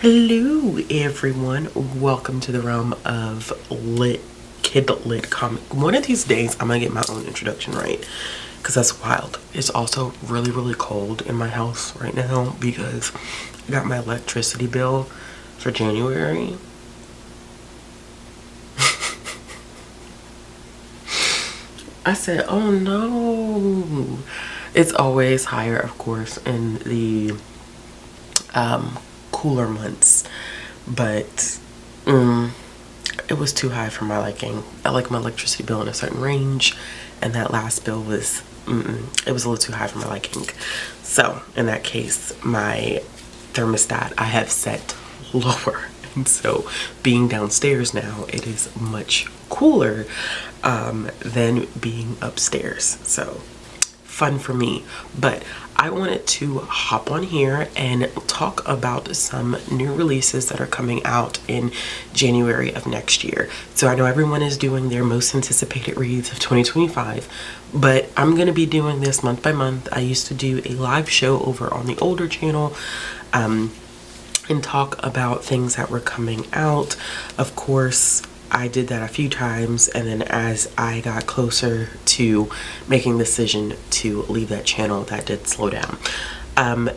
Hello everyone, welcome to the realm of kid lit comic. One of these days I'm gonna get my own introduction right, because that's wild. It's also really cold in my house right now because I got my electricity bill for January. I said, oh no. It's always higher, of course, in the cooler months, but it was too high for my liking. I like my electricity bill in a certain range, and that last bill was it was a little too high for my liking. So in that case, my thermostat I have set lower, and so being downstairs now, it is much cooler than being upstairs. So fun for me. But I wanted to hop on here and talk about some new releases that are coming out in January of next year. So I know everyone is doing their most anticipated reads of 2025, but I'm going to be doing this month by month. I used to do a live show over on the older channel and talk about things that were coming out. Of course, I did that a few times, and then as I got closer to making the decision to leave that channel, that did slow down.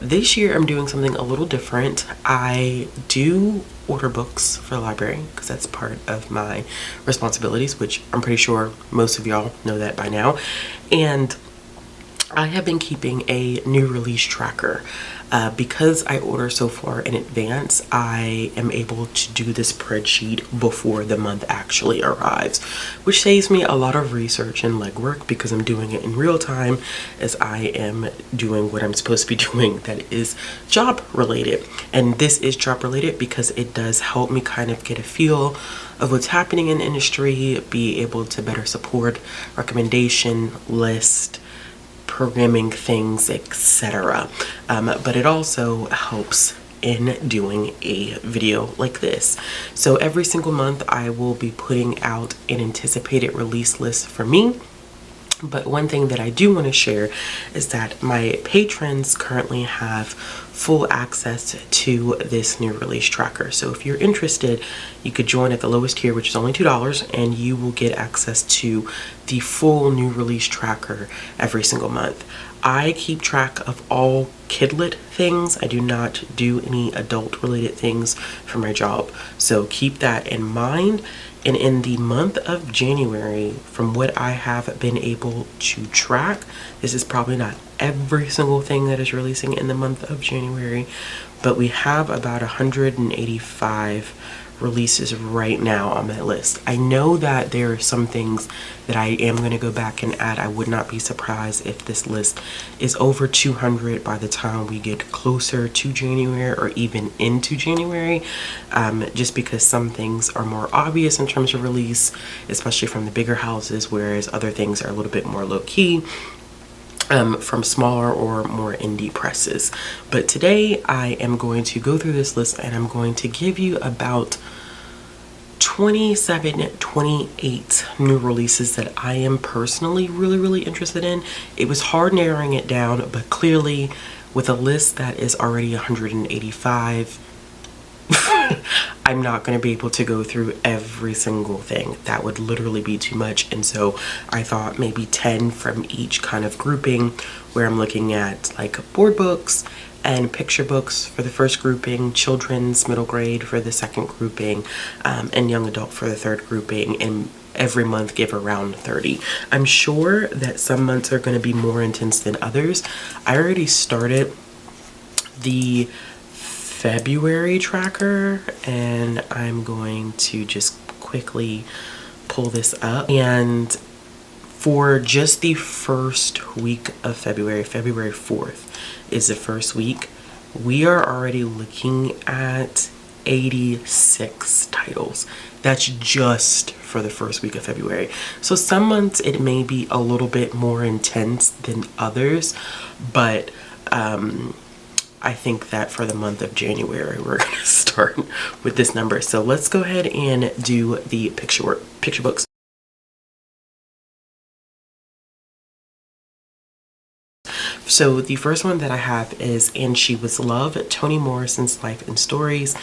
This year I'm doing something a little different. I do order books for the library because that's part of my responsibilities, which I'm pretty sure most of y'all know that by now. And I have been keeping a new release tracker. Because I order so far in advance, I am able to do this spreadsheet before the month actually arrives, which saves me a lot of research and legwork because I'm doing it in real time as I am doing what I'm supposed to be doing that is job related. And this is job related because it does help me kind of get a feel of what's happening in the industry, be able to better support recommendation list, programming things, etc. But it also helps in doing a video like this. So every single month I will be putting out an anticipated release list for me. But one thing that I do want to share is that my patrons currently have full access to this new release tracker. So if you're interested, you could join at the lowest tier, which is only $2, and you will get access to the full new release tracker every single month. I keep track of all kidlit things. I do not do any adult related things for my job. So keep that in mind. And in the month of January, from what I have been able to track, this is probably not every single thing that is releasing in the month of January, but we have about 185 releases right now on that list. I know that there are some things that I am going to go back and add. I would not be surprised if this list is over 200 by the time we get closer to January or even into January, just because some things are more obvious in terms of release, especially from the bigger houses, whereas other things are a little bit more low-key from smaller or more indie presses. But today I am going to go through this list and I'm going to give you about 28 new releases that I am personally really interested in. It was hard narrowing it down, but clearly with a list that is already 185, I'm not going to be able to go through every single thing. That would literally be too much. And so I thought maybe 10 from each kind of grouping, where I'm looking at like board books and picture books for the first grouping, children's middle grade for the second grouping, and young adult for the third grouping, and every month give around 30. I'm sure that some months are going to be more intense than others. I already started the February tracker, and I'm going to just quickly pull this up. And for just the first week of February, February 4th is the first week, we are already looking at 86 titles. That's just for the first week of February. So some months it may be a little bit more intense than others, but I think that for the month of January, we're going to start with this number. So let's go ahead and do the picture books. So the first one that I have is And She Was Love, Toni Morrison's Life and Stories.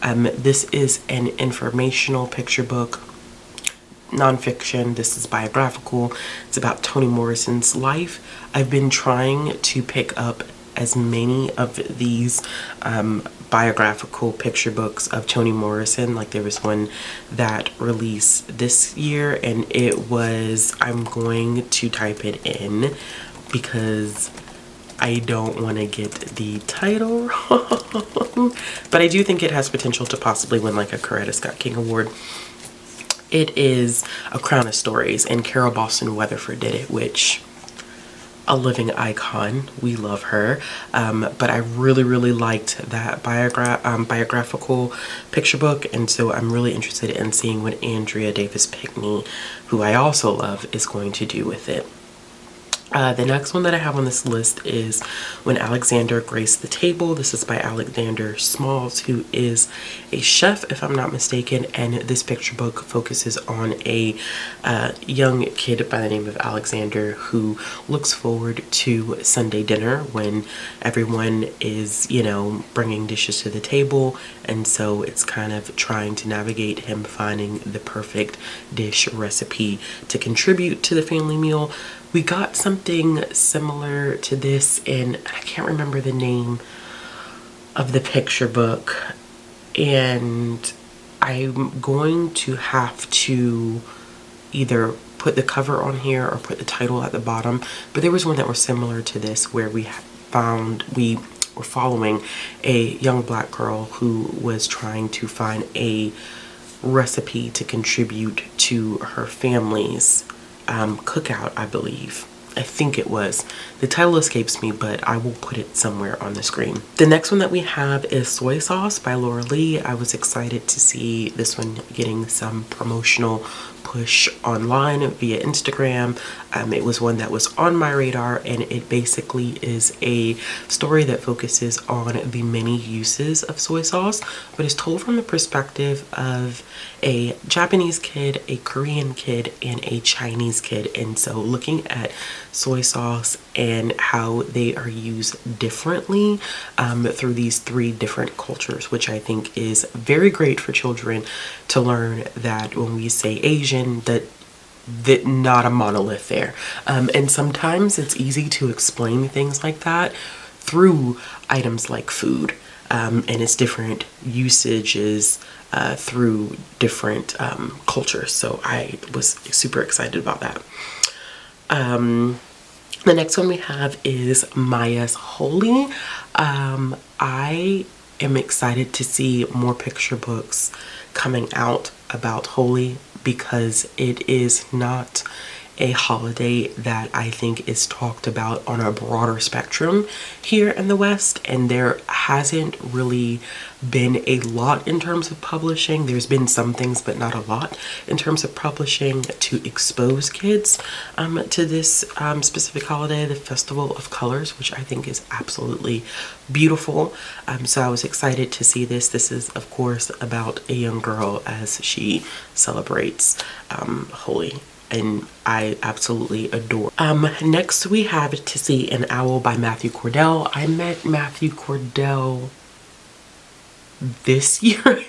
This is an informational picture book, nonfiction. This is biographical. It's about Toni Morrison's life. I've been trying to pick up as many of these biographical picture books of Toni Morrison. Like there was one that released this year, and it was, I'm going to type it in because I don't want to get the title wrong, but I do think it has potential to possibly win like a Coretta Scott King Award. It is A Crown of Stories, and Carol Boston Weatherford did it, which, a living icon. We love her. But I really liked that biographical picture book, and so I'm really interested in seeing what Andrea Davis Pickney, who I also love, is going to do with it. The next one that I have on this list is When Alexander Graced the Table. This is by Alexander Smalls, who is a chef, if I'm not mistaken, and this picture book focuses on a young kid by the name of Alexander who looks forward to Sunday dinner when everyone is, you know, bringing dishes to the table, and so it's kind of trying to navigate him finding the perfect dish recipe to contribute to the family meal. We got something similar to this, and I can't remember the name of the picture book, and I'm going to have to either put the cover on here or put the title at the bottom. But there was one that was similar to this where we were following a young black girl who was trying to find a recipe to contribute to her family's cookout, I believe. I think it was. The title escapes me, but I will put it somewhere on the screen. The next one that we have is Soy Sauce by Laura Lee. I was excited to see this one getting some promotional push online via Instagram. It was one that was on my radar, and it basically is a story that focuses on the many uses of soy sauce, but is told from the perspective of a Japanese kid, a Korean kid, and a Chinese kid. And so looking at soy sauce and how they are used differently through these three different cultures, which I think is very great for children to learn that when we say Asian, that not a monolith there. And sometimes it's easy to explain things like that through items like food and its different usages through different cultures. So I was super excited about that. The next one we have is Maya's Holy. I am excited to see more picture books coming out about Holy, because it is not a holiday that I think is talked about on a broader spectrum here in the West, and there hasn't really been a lot in terms of publishing. There's been some things, but not a lot in terms of publishing to expose kids to this specific holiday, the Festival of Colors, which I think is absolutely beautiful. So I was excited to see this. This is, of course, about a young girl as she celebrates Holy, and I absolutely adore. Next we have To See an Owl by Matthew Cordell. I met Matthew Cordell this year.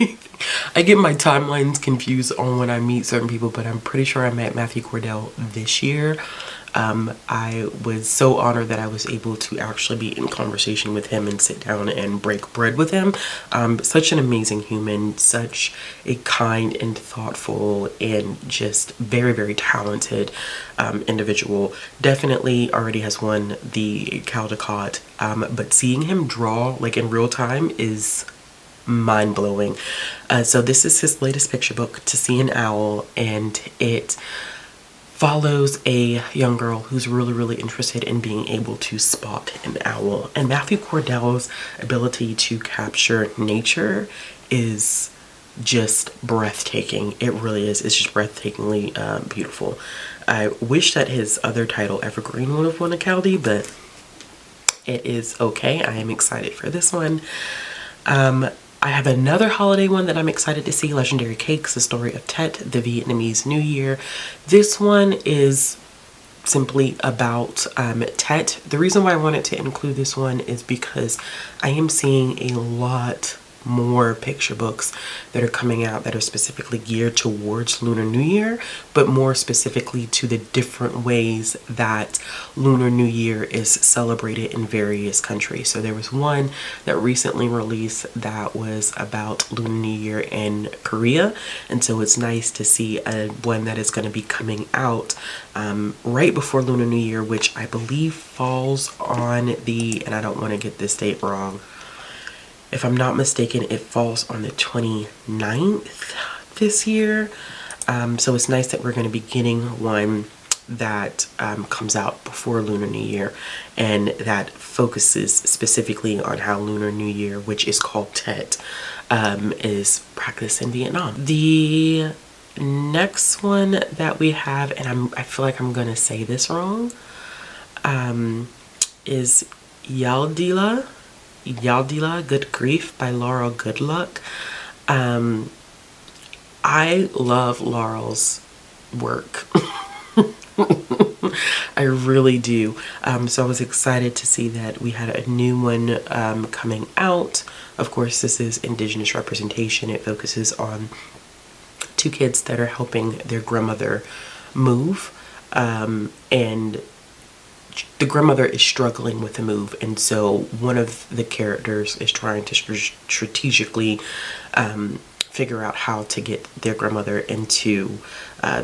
I get my timelines confused on when I meet certain people, but I'm pretty sure I met Matthew Cordell this year. I was so honored that I was able to actually be in conversation with him and sit down and break bread with him. Such an amazing human, such a kind and thoughtful and just very talented individual. Definitely already has won the Caldecott, but seeing him draw like in real time is mind-blowing. So this is his latest picture book, To See an Owl, and it follows a young girl who's really interested in being able to spot an owl. And Matthew Cordell's ability to capture nature is just breathtaking. It really is. It's just breathtakingly beautiful. I wish that his other title, Evergreen, would have won a Caldy, but it is okay. I am excited for this one. I have another holiday one that I'm excited to see, Legendary Cakes, The Story of Tet, the Vietnamese New Year. This one is simply about Tet. The reason why I wanted to include this one is because I am seeing a lot more picture books that are coming out that are specifically geared towards Lunar New Year, but more specifically to the different ways that Lunar New Year is celebrated in various countries. So there was one that recently released that was about Lunar New Year in Korea, and so it's nice to see one that is going to be coming out right before Lunar New Year, which I believe falls on the, and I don't want to get this date wrong, if I'm not mistaken, it falls on the 29th this year. So it's nice that we're going to be getting one that comes out before Lunar New Year, and that focuses specifically on how Lunar New Year, which is called Tet, is practiced in Vietnam. The next one that we have, and I feel like I'm going to say this wrong, is Yaldila, Good Grief by Laurel Goodluck. I love Laurel's work. I really do. So I was excited to see that we had a new one coming out. Of course, this is Indigenous representation. It focuses on two kids that are helping their grandmother move, and the grandmother is struggling with the move, and so one of the characters is trying to strategically figure out how to get their grandmother into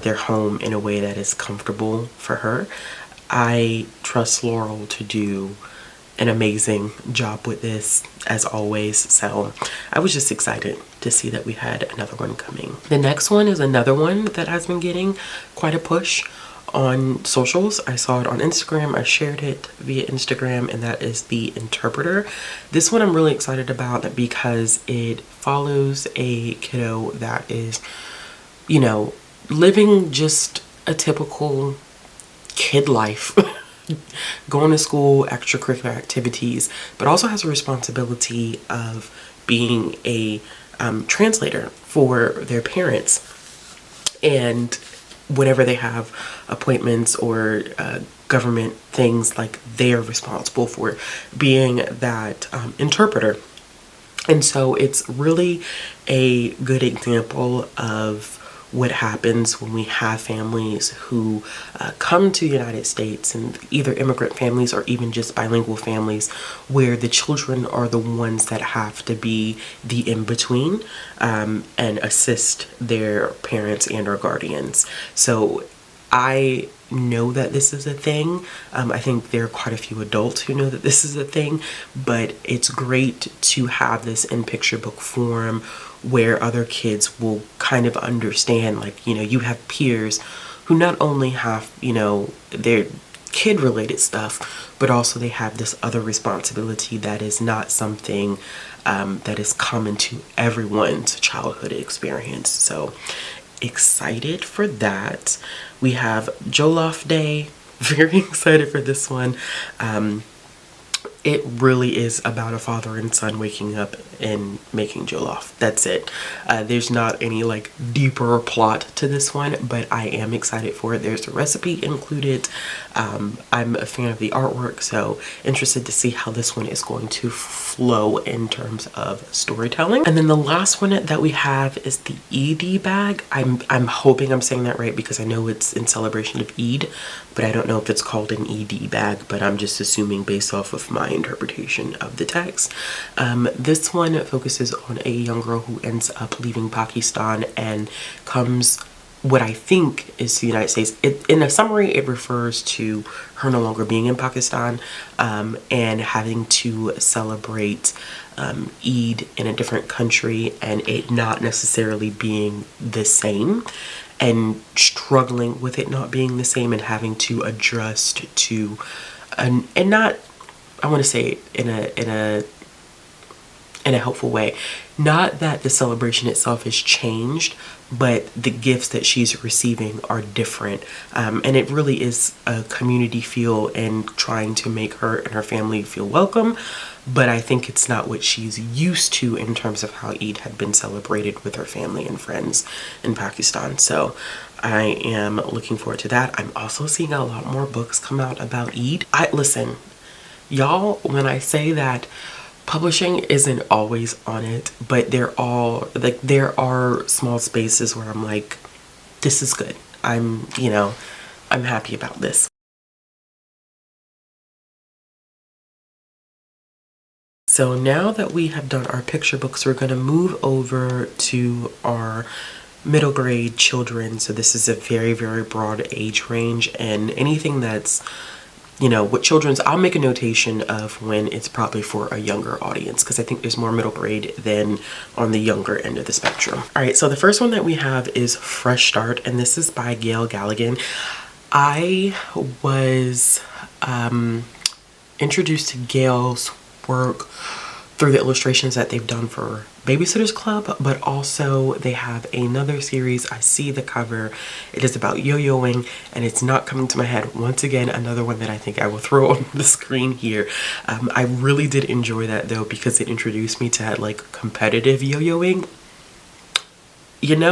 their home in a way that is comfortable for her. I trust Laurel to do an amazing job with this, as always, so I was just excited to see that we had another one coming. The next one is another one that has been getting quite a push on socials. I saw it on Instagram, I shared it via Instagram, and that is The Interpreter. This one I'm really excited about because it follows a kiddo that is, you know, living just a typical kid life, going to school, extracurricular activities, but also has a responsibility of being a translator for their parents. And whenever they have appointments or government things, like, they are responsible for being that interpreter. And so it's really a good example of what happens when we have families who come to the United States, and either immigrant families or even just bilingual families, where the children are the ones that have to be the in-between and assist their parents and or guardians. So I know that this is a thing. I think there are quite a few adults who know that this is a thing, but it's great to have this in picture book form where other kids will kind of understand, like, you know, you have peers who not only have, you know, their kid related stuff, but also they have this other responsibility that is not something that is common to everyone's childhood experience. So excited for that. We have Jollof Day. Very excited for this one. It really is about a father and son waking up and making jollof. That's it. There's not any like deeper plot to this one, but I am excited for it. There's a recipe included. I'm a fan of the artwork, so interested to see how this one is going to flow in terms of storytelling. And then the last one that we have is the Eid bag. I'm hoping I'm saying that right, because I know it's in celebration of Eid, but I don't know if it's called an Eid bag, but I'm just assuming based off of my interpretation of the text. This one focuses on a young girl who ends up leaving Pakistan and comes, what I think is the United States. In a summary, it refers to her no longer being in Pakistan and having to celebrate Eid in a different country, and it not necessarily being the same, and struggling with it not being the same, and having to adjust to and not, I want to say in in a helpful way. Not that the celebration itself has changed, but the gifts that she's receiving are different. And it really is a community feel and trying to make her and her family feel welcome. But I think it's not what she's used to in terms of how Eid had been celebrated with her family and friends in Pakistan. So I am looking forward to that. I'm also seeing a lot more books come out about Eid. Listen, y'all, when I say that publishing isn't always on it, but there are small spaces where I'm like, this is good. I'm happy about this. So now that we have done our picture books, we're going to move over to our middle grade children. So this is a very, very broad age range, and anything that's, with children's, I'll make a notation of when it's probably for a younger audience, because I think there's more middle grade than on the younger end of the spectrum. All right, so the first one that we have is Fresh Start, and this is by Gail Galligan. I was introduced to Gail's work through the illustrations that they've done for Babysitters Club, but also they have another series. I see the cover. It is about yo-yoing, and it's not coming to my head. Once again, another one that I think I will throw on the screen here. I really did enjoy that though, because it introduced me to like competitive yo-yoing. You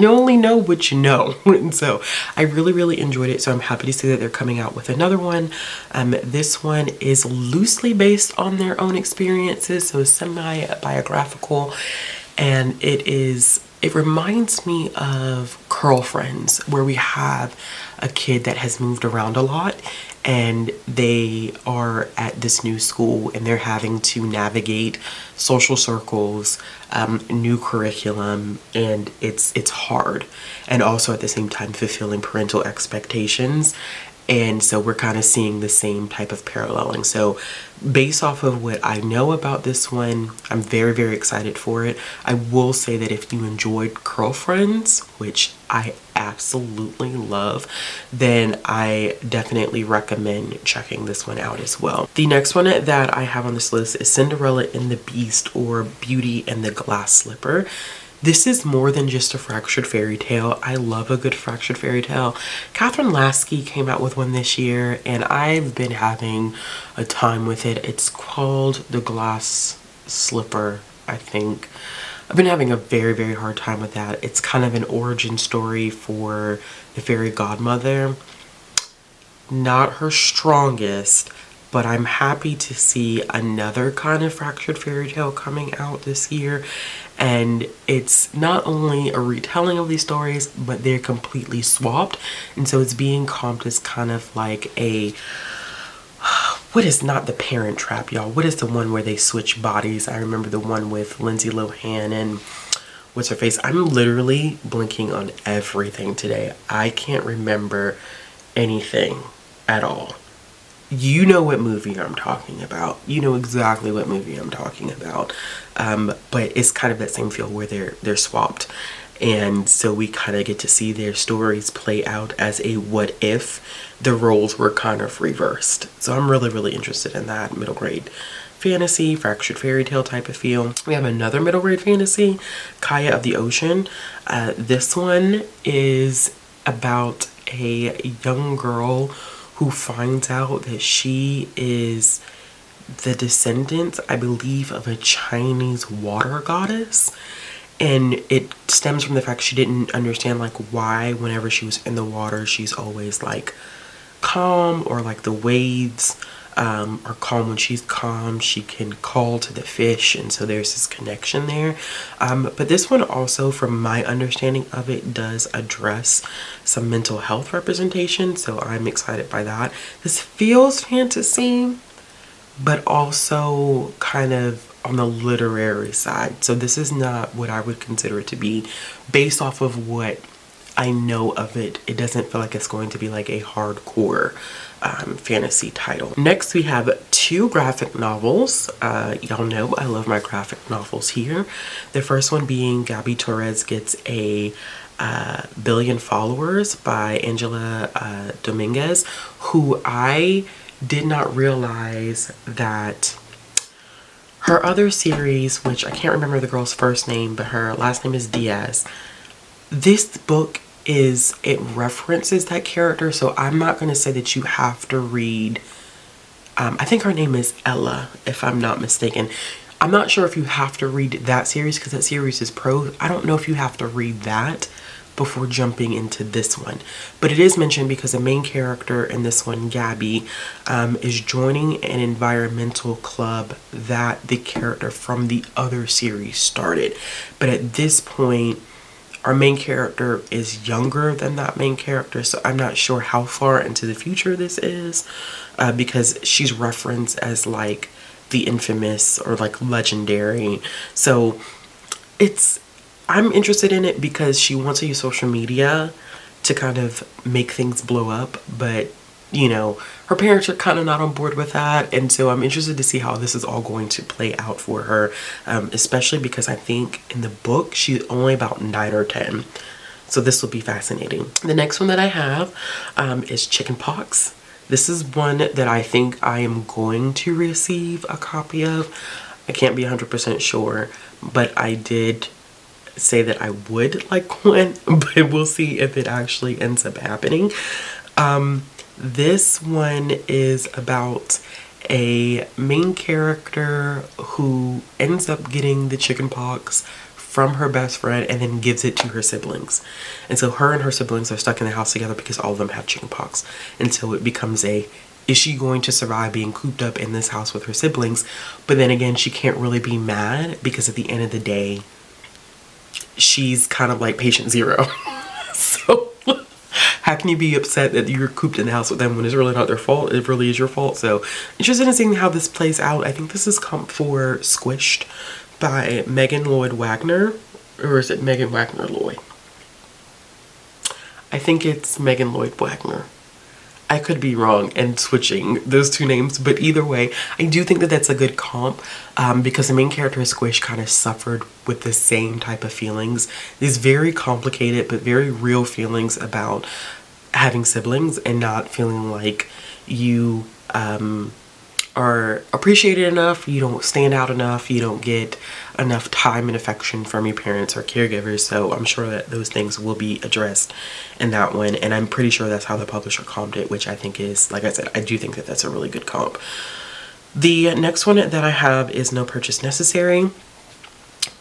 only know what you know. And so I really, really enjoyed it. So I'm happy to see that they're coming out with another one. This one is loosely based on their own experiences, so semi-biographical. And it reminds me of Curl Friends, where we have a kid that has moved around a lot, and they are at this new school and they're having to navigate social circles, new curriculum, and it's hard, and also at the same time fulfilling parental expectations. And so we're kind of seeing the same type of paralleling. So based off of what I know about this one, I'm very, very excited for it. I will say that if you enjoyed Curl Friends, which I absolutely love, then I definitely recommend checking this one out as well. The next one that I have on this list is Cinderella and the Beast, or Beauty and the Glass Slipper. This is more than just a fractured fairy tale. I love a good fractured fairy tale. Catherine Lasky came out with one this year, and I've been having a time with it. It's called The Glass Slipper, I think. I've been having a very, very hard time with that. It's kind of an origin story for the fairy godmother. Not her strongest, but I'm happy to see another kind of fractured fairy tale coming out this year. And it's not only a retelling of these stories, but they're completely swapped. And so it's being comped as kind of like a, what is not the Parent Trap, y'all? What is the one where they switch bodies? I remember the one with Lindsay Lohan and what's her face? I'm literally blinking on everything today. I can't remember anything at all. You know what movie I'm talking about. You know exactly what movie I'm talking about. But it's kind of that same feel where they're swapped. And so we kind of get to see their stories play out as a what if the roles were kind of reversed. So I'm really, really interested in that middle grade fantasy, fractured fairy tale type of feel. We have another middle grade fantasy, Kaya of the Ocean. This one is about a young girl who finds out that she is the descendant, I believe, of a Chinese water goddess. And it stems from the fact she didn't understand like why whenever she was in the water she's always like calm, or like the waves are calm when she's calm. She can call to the fish, and so there's this connection there. But this one also, from my understanding of it, does address some mental health representation, so I'm excited by that. This feels fantasy, but also kind of on the literary side. So this is not what I would consider it to be. Based off of what I know of it, it doesn't feel like it's going to be like a hardcore fantasy title. Next we have two graphic novels. Y'all know I love my graphic novels here. The first one being Gabby Torres Gets a Billion Followers by Angela Dominguez, who I did not realize that Her other series, which I can't remember the girl's first name, but her last name is Diaz. This book it references that character, so I'm not going to say that you have to read. I think her name is Ella, if I'm not mistaken. I'm not sure if you have to read that series because that series is prose. I don't know if you have to read that before jumping into this one, but it is mentioned because the main character in this one, Gabby, is joining an environmental club that the character from the other series started. But at this point, our main character is younger than that main character, so I'm not sure how far into the future this is, because she's referenced as like the infamous or like legendary. So I'm interested in it because she wants to use social media to kind of make things blow up, but you know, her parents are kind of not on board with that, and so I'm interested to see how this is all going to play out for her, especially because I think in the book she's only about 9 or 10, so this will be fascinating. The next one that I have is Chickenpox. This is one that I think I am going to receive a copy of. I can't be 100% sure, but I did say that I would like one, but we'll see if it actually ends up happening. This one is about a main character who ends up getting the chickenpox from her best friend and then gives it to her siblings. And so her and her siblings are stuck in the house together because all of them have chickenpox. And so it becomes is she going to survive being cooped up in this house with her siblings? But then again, she can't really be mad because at the end of the day, she's kind of like patient zero. So how can you be upset that you're cooped in the house with them when it's really not their fault? It really is your fault. So interested in seeing how this plays out. I think this is comp for Squished by Megan Lloyd Wagner, or is it Megan Wagner Lloyd? I think it's Megan Lloyd Wagner. I could be wrong and switching those two names, but either way, I do think that that's a good comp, because the main character Squish kind of suffered with the same type of feelings. These very complicated but very real feelings about having siblings and not feeling like you are appreciated enough, you don't stand out enough, you don't get enough time and affection from your parents or caregivers. So I'm sure that those things will be addressed in that one, and I'm pretty sure that's how the publisher comped it, which I think is, like I said, I do think that that's a really good comp. The next one that I have is No Purchase Necessary.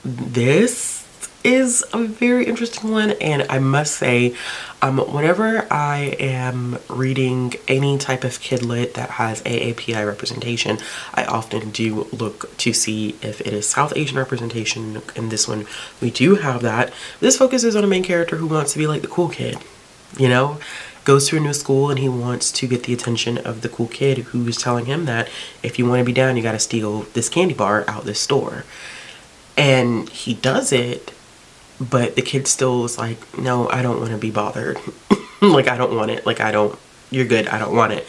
This is a very interesting one, and I must say, whenever I am reading any type of kid lit that has AAPI representation, I often do look to see if it is South Asian representation. In this one, we do have that. This focuses on a main character who wants to be like the cool kid, you know? Goes to a new school and he wants to get the attention of the cool kid who's telling him that if you want to be down, you got to steal this candy bar out this store. And he does it, but the kid still is like, no, I don't want to be bothered. Like, I don't want it. Like, you're good. I don't want it.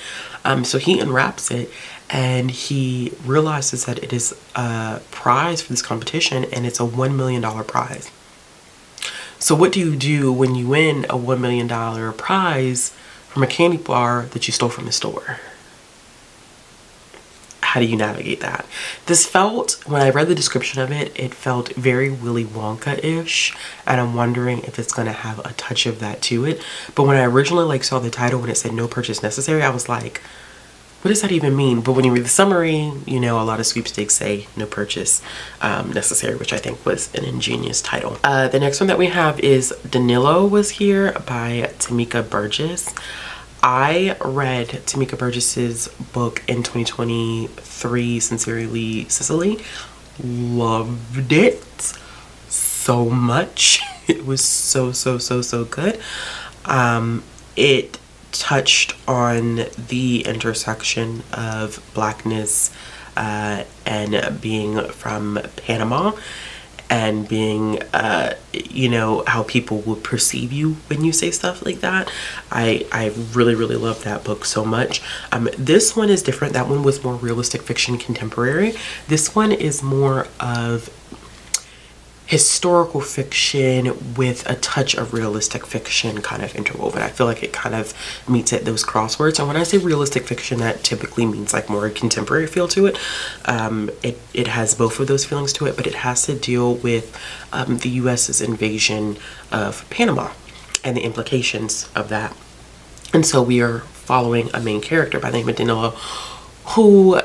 So he unwraps it and he realizes that it is a prize for this competition, and it's a $1 million prize. So what do you do when you win a $1 million prize from a candy bar that you stole from the store? How do you navigate that? This felt, when I read the description of it, it felt very Willy Wonka-ish, and I'm wondering if it's going to have a touch of that to it. But when I originally saw the title when it said No Purchase Necessary, I was like, what does that even mean? But when you read the summary, you know, a lot of sweepstakes say no purchase necessary, which I think was an ingenious title. The next one that we have is Danilo Was Here by Tamika Burgess. I read Tamika Burgess's book in 2023, Sincerely Cicely. Loved it so much. It was so good. It touched on the intersection of Blackness and being from Panama, and being you know, how people will perceive you when you say stuff like that. I really love that book so much. This one is different. That one was more realistic fiction, contemporary. This one is more of, historical fiction with a touch of realistic fiction kind of interwoven. I feel like it kind of meets at those crosswords. And when I say realistic fiction, that typically means like more contemporary feel to it. It has both of those feelings to it, but it has to deal with the US's invasion of Panama and the implications of that. And so we are following a main character by the name of Danilo, who,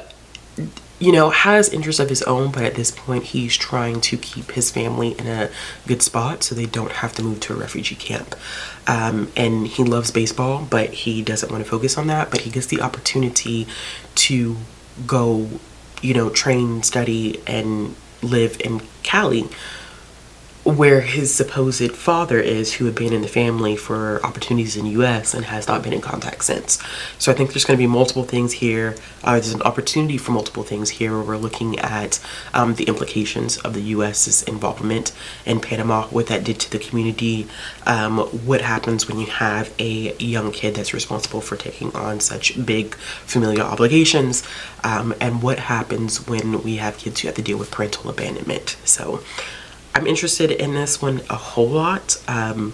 you know, has interests of his own, but at this point he's trying to keep his family in a good spot so they don't have to move to a refugee camp. And he loves baseball, but he doesn't want to focus on that. But he gets the opportunity to go, you know, train, study, and live in Cali, where his supposed father is, who abandoned the family for opportunities in the US and has not been in contact since. So I think there's going to be multiple things here. There's an opportunity for multiple things here where we're looking at the implications of the US's involvement in Panama, what that did to the community, what happens when you have a young kid that's responsible for taking on such big familial obligations, and what happens when we have kids who have to deal with parental abandonment. So I'm interested in this one a whole lot. I'm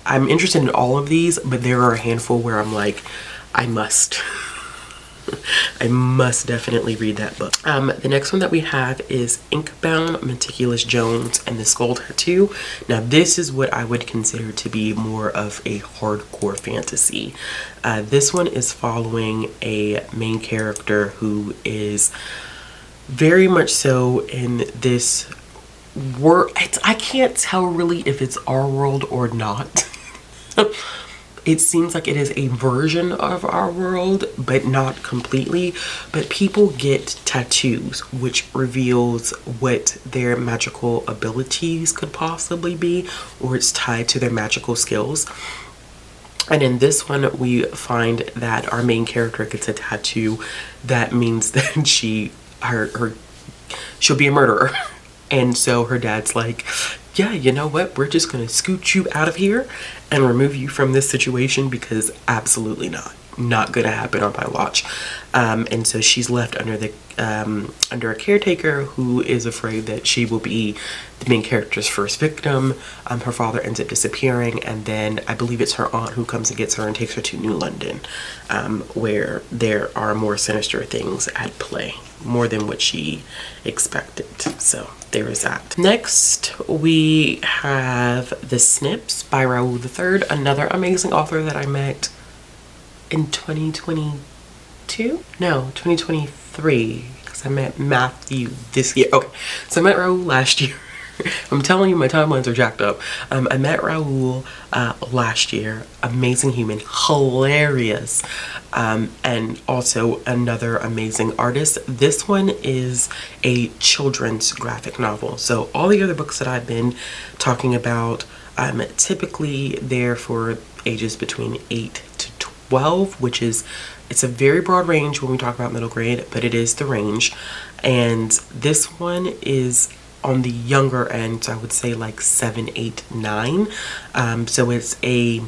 interested in all of these, but there are a handful where I'm like, I must definitely read that book. The next one that we have is Inkbound, Meticulous Jones, and the Skull Tattoo. Now this is what I would consider to be more of a hardcore fantasy. This one is following a main character who is very much so in this world. I can't tell really if it's our world or not. It seems like it is a version of our world, but not completely. But people get tattoos, which reveals what their magical abilities could possibly be, or it's tied to their magical skills. And in this one, we find that our main character gets a tattoo that means that she'll be a murderer. And so her dad's like, yeah, you know what? We're just going to scoot you out of here and remove you from this situation, because absolutely not going to happen on my watch. And so she's left under a caretaker who is afraid that she will be the main character's first victim. Her father ends up disappearing, and then I believe it's her aunt who comes and gets her and takes her to New London, where there are more sinister things at play, more than what she expected. So there is that. Next, we have The Snips by Raoul III, another amazing author that I met in 2022? No, 2023, because I met Matthew this year. Okay, so I met Raoul last year. I'm telling you, my timelines are jacked up. I met Raoul last year. Amazing human, hilarious, and also another amazing artist. This one is a children's graphic novel. So all the other books that I've been talking about, typically they're for ages between 8 to 12, which is, it's a very broad range when we talk about middle grade, but it is the range. And this one is on the younger end, so I would say like 7, 8, 9. So it's a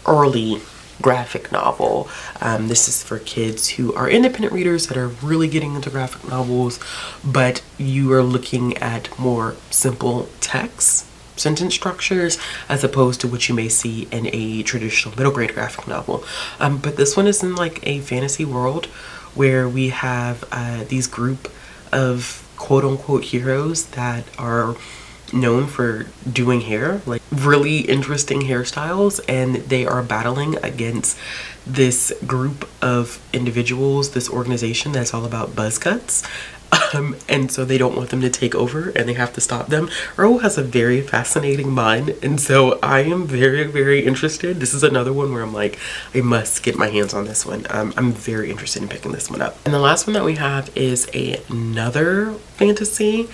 early graphic novel. This is for kids who are independent readers that are really getting into graphic novels, but you are looking at more simple text, sentence structures, as opposed to what you may see in a traditional middle grade graphic novel. But this one is in like a fantasy world where we have these group of quote-unquote heroes that are known for doing hair, like really interesting hairstyles, and they are battling against this group of individuals, this organization that's all about buzz cuts. And so they don't want them to take over, and they have to stop them. Earl has a very fascinating mind, and so I am very, very interested. This is another one where I'm like, I must get my hands on this one. I'm very interested in picking this one up. And the last one that we have is another fantasy.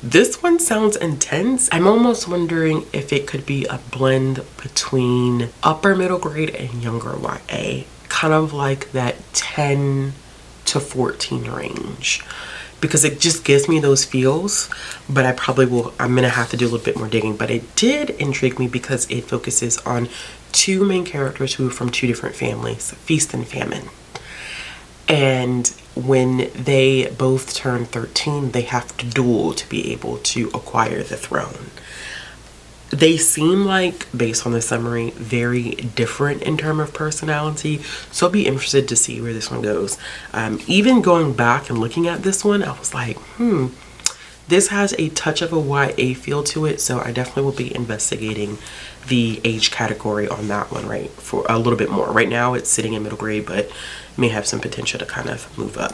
This one sounds intense. I'm almost wondering if it could be a blend between upper middle grade and younger YA, kind of like that 10 to 14 range, because it just gives me those feels. But I'm gonna have to do a little bit more digging. But it did intrigue me because it focuses on two main characters who are from two different families, Feast and Famine. And when they both turn 13, they have to duel to be able to acquire the throne. They seem like, based on the summary, very different in terms of personality. So I'll be interested to see where this one goes. Even going back and looking at this one, I was like, this has a touch of a YA feel to it. So I definitely will be investigating the age category on that one, right, for a little bit more. Right now it's sitting in middle grade, but may have some potential to kind of move up.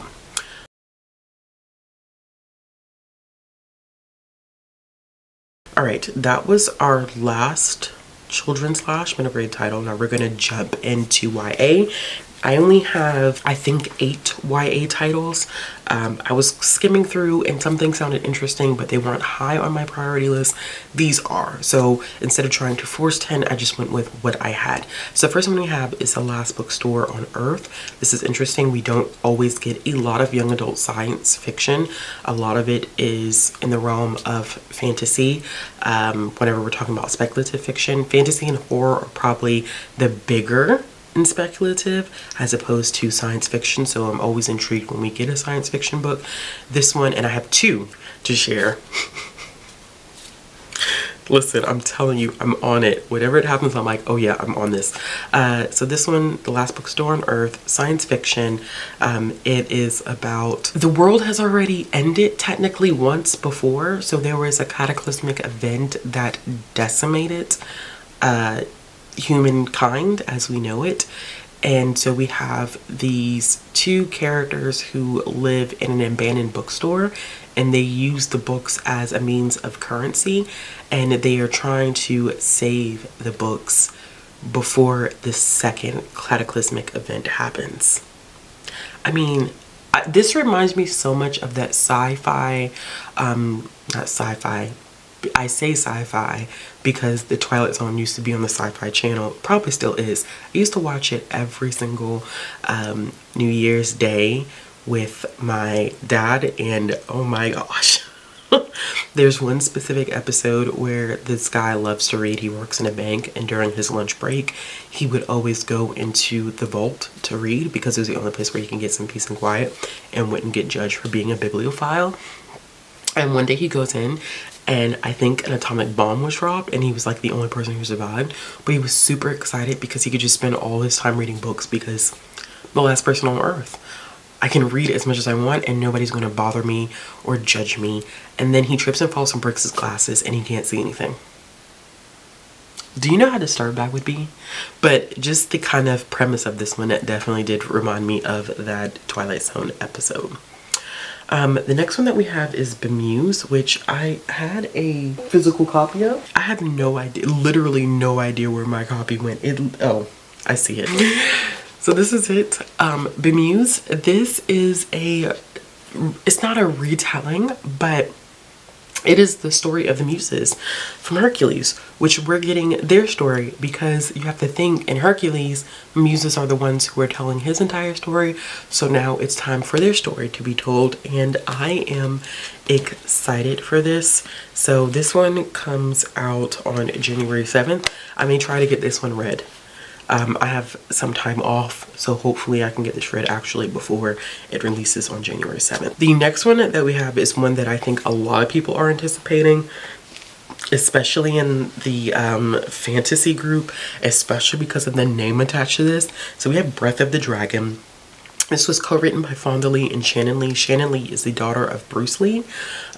All right, that was our last children's / middle grade title. Now we're gonna jump into YA. I only have, I think, 8 YA titles. I was skimming through and some things sounded interesting, but they weren't high on my priority list. These are. So instead of trying to force 10, I just went with what I had. So the first one we have is The Last Bookstore on Earth. This is interesting. We don't always get a lot of young adult science fiction. A lot of it is in the realm of fantasy. Whenever we're talking about speculative fiction, fantasy and horror are probably the bigger and speculative as opposed to science fiction. So I'm always intrigued when we get a science fiction book. This one, and I have 2 to share. Listen, I'm telling you, I'm on it. Whatever it happens, I'm like, oh yeah, I'm on this. So this one, The Last Bookstore on Earth, science fiction. It is about, the world has already ended technically once before. So there was a cataclysmic event that decimated humankind as we know it. And so we have these 2 characters who live in an abandoned bookstore, and they use the books as a means of currency, and they are trying to save the books before the second cataclysmic event happens. I mean, this reminds me so much of that sci-fi, not sci-fi, I say sci-fi because the Twilight Zone used to be on the Sci-Fi Channel, probably still is. I used to watch it every single New Year's Day with my dad, and oh my gosh. There's one specific episode where this guy loves to read. He works in a bank, and during his lunch break, he would always go into the vault to read because it was the only place where he can get some peace and quiet and wouldn't get judged for being a bibliophile. And one day he goes in, and I think an atomic bomb was dropped, and he was like the only person who survived. But he was super excited because he could just spend all his time reading books because I'm the last person on Earth. I can read as much as I want and nobody's going to bother me or judge me. And then he trips and falls and breaks his glasses and he can't see anything. Do you know how disturbed I would be? But just the kind of premise of this one, it definitely did remind me of that Twilight Zone episode. The next one that we have is Bemused, which I had a physical copy of. I have no idea, literally no idea where my copy went. Oh, I see it. So this is it. Bemused. This is it's not a retelling, but it is the story of the Muses from Hercules, which we're getting their story because you have to think in Hercules, Muses are the ones who are telling his entire story. So now it's time for their story to be told, and I am excited for this. So this one comes out on January 7th. I may try to get this one read. I have some time off, so hopefully I can get this read actually before it releases on January 7th. The next one that we have is one that I think a lot of people are anticipating, especially in the fantasy group, especially because of the name attached to this. So we have Breath of the Dragon. This was co-written by Fonda Lee and Shannon Lee. Shannon Lee is the daughter of Bruce Lee.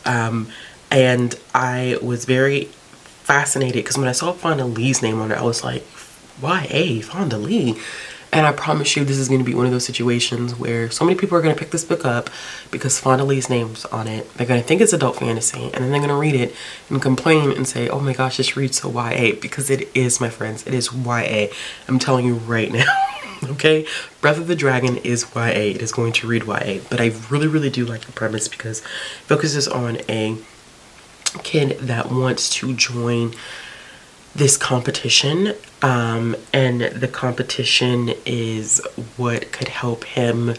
And I was very fascinated because when I saw Fonda Lee's name on it, I was like, YA, Fonda Lee. And I promise you this is going to be one of those situations where so many people are going to pick this book up because Fonda Lee's name's on it. They're going to think it's adult fantasy, and then they're going to read it and complain and say, oh my gosh, this reads so YA, because it is, my friends, it is YA. I'm telling you right now. Okay, Breath of the Dragon is YA. It is going to read YA, but I really do like the premise because it focuses on a kid that wants to join this competition, and the competition is what could help him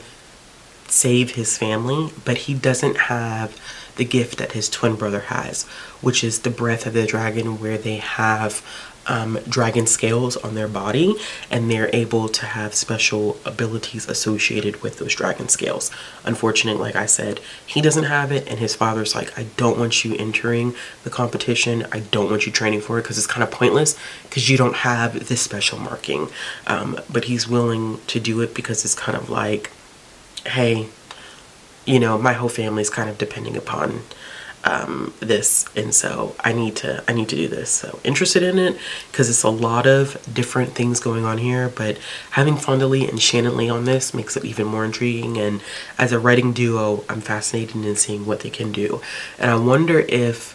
save his family, but he doesn't have the gift that his twin brother has, which is the breath of the dragon, where they have dragon scales on their body, and they're able to have special abilities associated with those dragon scales. Unfortunately, like I said, he doesn't have it, and his father's like, I don't want you entering the competition. I don't want you training for it because it's kind of pointless because you don't have this special marking. But he's willing to do it because it's kind of like, hey, you know, my whole family's kind of depending upon this, and so I need to do this. So interested in it because it's a lot of different things going on here, but having Fonda Lee and Shannon Lee on this makes it even more intriguing. And as a writing duo, I'm fascinated in seeing what they can do. And I wonder if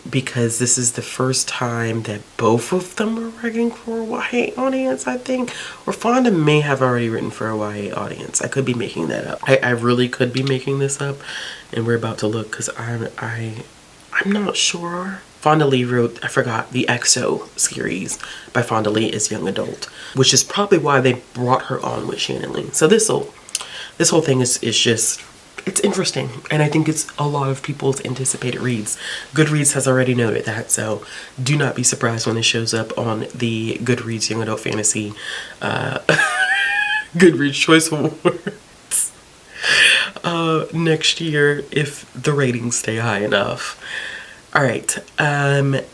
because this is the first time that both of them are writing for a YA audience, I think. Or Fonda may have already written for a YA audience. I could be making that up. I really could be making this up. And we're about to look because I'm not sure. Fonda Lee wrote, I forgot, the EXO series by Fonda Lee is young adult, which is probably why they brought her on with Shannon Lee. So this whole thing is just, it's interesting, and I think it's a lot of people's anticipated reads. Goodreads has already noted that, so do not be surprised when it shows up on the Goodreads Young Adult Fantasy Goodreads Choice Awards next year if the ratings stay high enough. All right,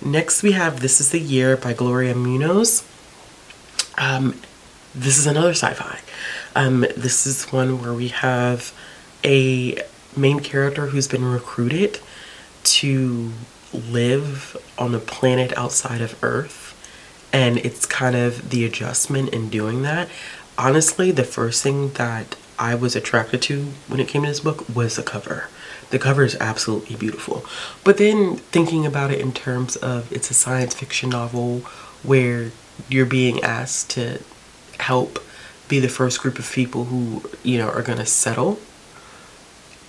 next we have This Is the Year by Gloria Munoz. This is another sci-fi. This is one where we have a main character who's been recruited to live on a planet outside of Earth, and it's kind of the adjustment in doing that. Honestly, the first thing that I was attracted to when it came to this book was the cover. The cover is absolutely beautiful. But then thinking about it in terms of it's a science fiction novel where you're being asked to help be the first group of people who, you know, are going to settle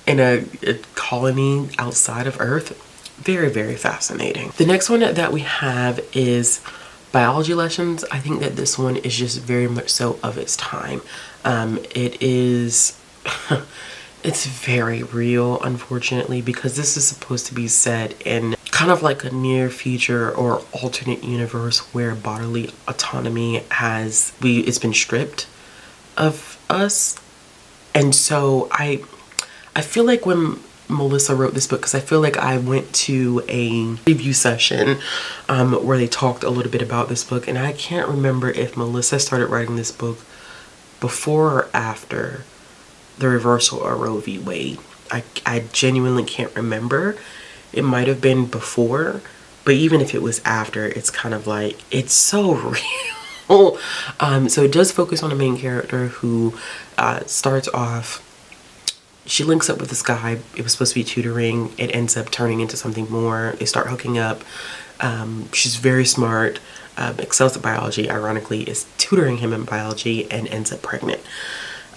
in a colony outside of Earth. Very, very fascinating. The next one that we have is Biology Lessons. I think that this one is just very much so of its time. It is it's very real, unfortunately, because this is supposed to be set in kind of like a near future or alternate universe where bodily autonomy it's been stripped of us. And so I feel like when Melissa wrote this book, because I feel like I went to a review session where they talked a little bit about this book, and I can't remember if Melissa started writing this book before or after the reversal of Roe v. Wade. I genuinely can't remember. It might have been before, but even if it was after, it's kind of like, it's so real. So it does focus on a main character who starts off, she links up with this guy. It was supposed to be tutoring. It ends up turning into something more. They start hooking up. She's very smart, excels at biology, ironically, is tutoring him in biology, and ends up pregnant.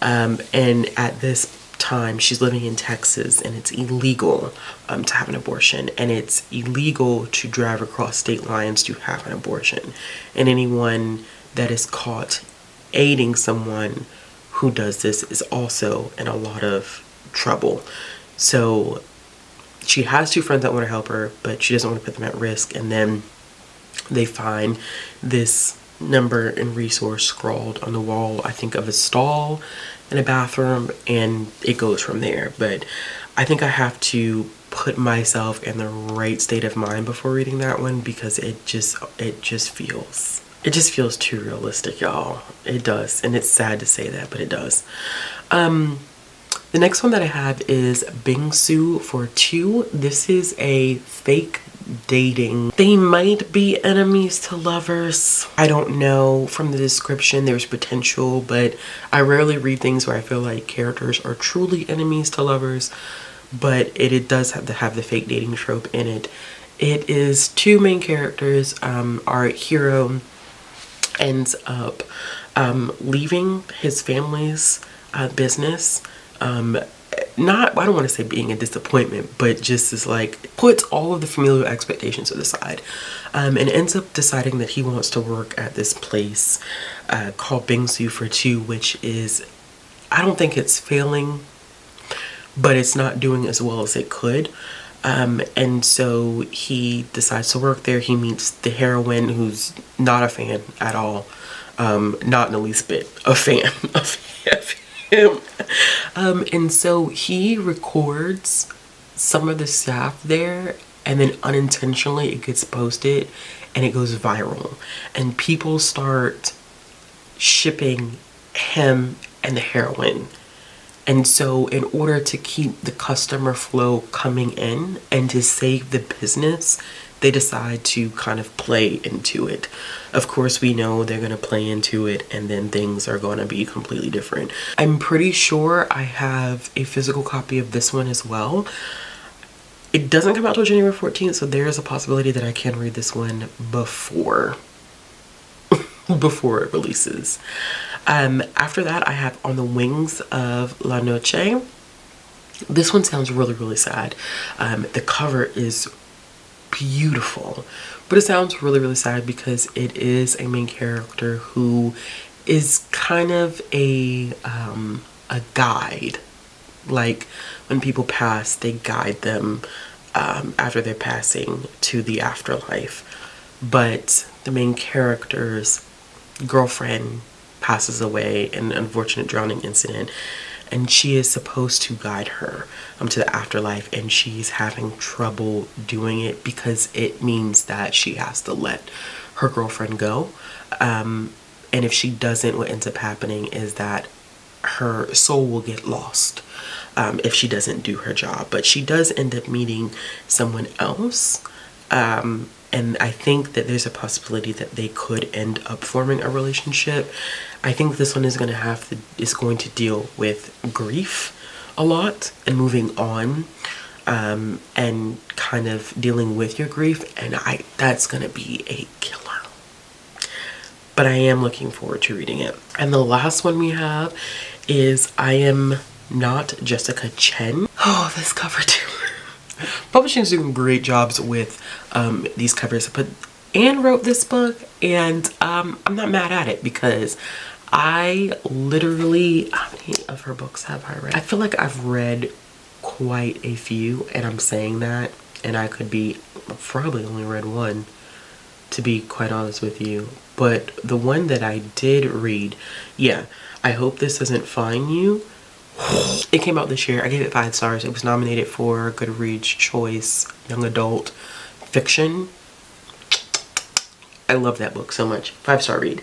And at this time, she's living in Texas, and it's illegal to have an abortion, and it's illegal to drive across state lines to have an abortion. And anyone that is caught aiding someone who does this is also in a lot of trouble. So she has two friends that want to help her, but she doesn't want to put them at risk. And then they find this number and resource scrawled on the wall, I think, of a stall in a bathroom, and it goes from there. But I think I have to put myself in the right state of mind before reading that one, because it just feels too realistic, y'all. It does, and it's sad to say that, but it does. The next one that I have is Bingsu for Two. This is a fake dating. They might be enemies to lovers. I don't know. From the description, there's potential, but I rarely read things where I feel like characters are truly enemies to lovers, but it does have to have the fake dating trope in it. It is two main characters. Our hero ends up leaving his family's business. I don't want to say being a disappointment, but just as like puts all of the familial expectations to the side, and ends up deciding that he wants to work at this place called Bingsu for Two, which is, I don't think it's failing, but it's not doing as well as it could. And so he decides to work there. He meets the heroine, who's not a fan at all. Not in the least bit a fan of him. And so he records some of the staff there, and then unintentionally it gets posted and it goes viral. And people start shipping him and the heroine. And so in order to keep the customer flow coming in and to save the business, they decide to kind of play into it. Of course, we know they're going to play into it and then things are going to be completely different. I'm pretty sure I have a physical copy of this one as well. It doesn't come out till January 14th, so there is a possibility that I can read this one before it releases. After that, I have On the Wings of La Noche. This one sounds really, really sad. The cover is beautiful, but it sounds really, really sad because it is a main character who is kind of a guide. Like when people pass, they guide them after their passing to the afterlife. But the main character's girlfriend passes away in an unfortunate drowning incident, and she is supposed to guide her to the afterlife, and she's having trouble doing it because it means that she has to let her girlfriend go. And if she doesn't, what ends up happening is that her soul will get lost if she doesn't do her job. But she does end up meeting someone else, and I think that there's a possibility that they could end up forming a relationship. I think this one is going to deal with grief a lot and moving on, and kind of dealing with your grief, and that's going to be a killer. But I am looking forward to reading it. And the last one we have is I Am Not Jessica Chen. Oh, this cover too. Publishing is doing great jobs with these covers, but Anne wrote this book, and I'm not mad at it because I literally, how many of her books have I read? I feel like I've read quite a few, and I'm saying that, and I could be probably only read one, to be quite honest with you. But the one that I did read, yeah, I Hope This Doesn't Find You. It came out this year. I gave it 5 stars. It was nominated for Goodreads Choice Young Adult Fiction. I love that book so much. 5-star read.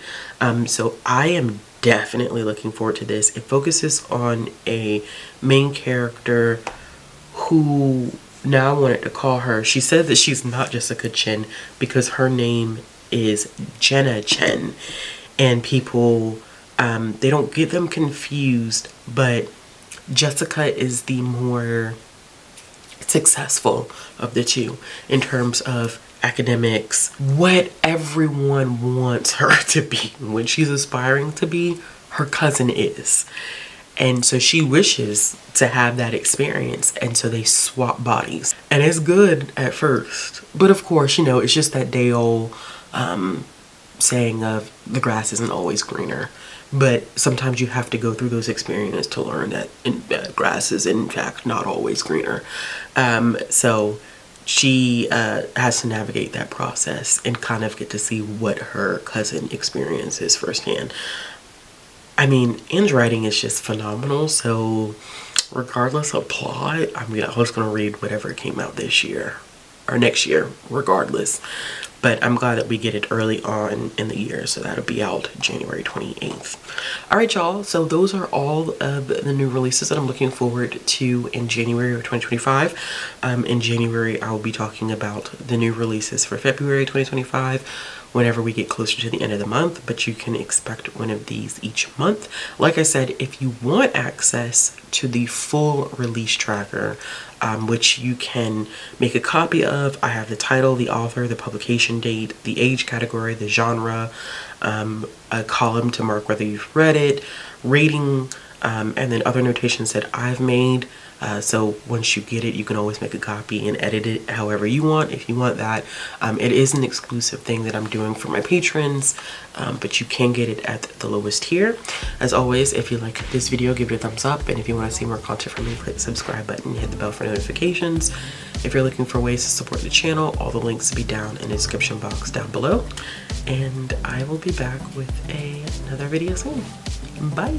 So I am definitely looking forward to this. It focuses on a main character who, now I wanted to call her, she said that she's not Jessica Chen because her name is Jenna Chen, and people, they don't get them confused, but Jessica is the more successful of the two in terms of academics, what everyone wants her to be, what she's aspiring to be, her cousin is. And so she wishes to have that experience, and so they swap bodies. And it's good at first, but of course, you know, it's just that day old saying of the grass isn't always greener. But sometimes you have to go through those experiences to learn that grass is in fact not always greener. So she has to navigate that process and kind of get to see what her cousin experiences firsthand. I mean, Anne's writing is just phenomenal, so regardless of plot, I was going to read whatever came out this year or next year, regardless. But I'm glad that we get it early on in the year, so that'll be out January 28th. Alright y'all, so those are all of the new releases that I'm looking forward to in January of 2025. In January, I will be talking about the new releases for February 2025 whenever we get closer to the end of the month, but you can expect one of these each month. Like I said, if you want access to the full release tracker, which you can make a copy of, I have the title, the author, the publication date, the age category, the genre, a column to mark whether you've read it, rating, and then other notations that I've made. So once you get it, you can always make a copy and edit it however you want, if you want that. It is an exclusive thing that I'm doing for my patrons, but you can get it at the lowest tier. As always, if you like this video, give it a thumbs up, and if you want to see more content from me, click the subscribe button and hit the bell for notifications. If you're looking for ways to support the channel, all the links will be down in the description box down below, and I will be back with another video soon. Bye.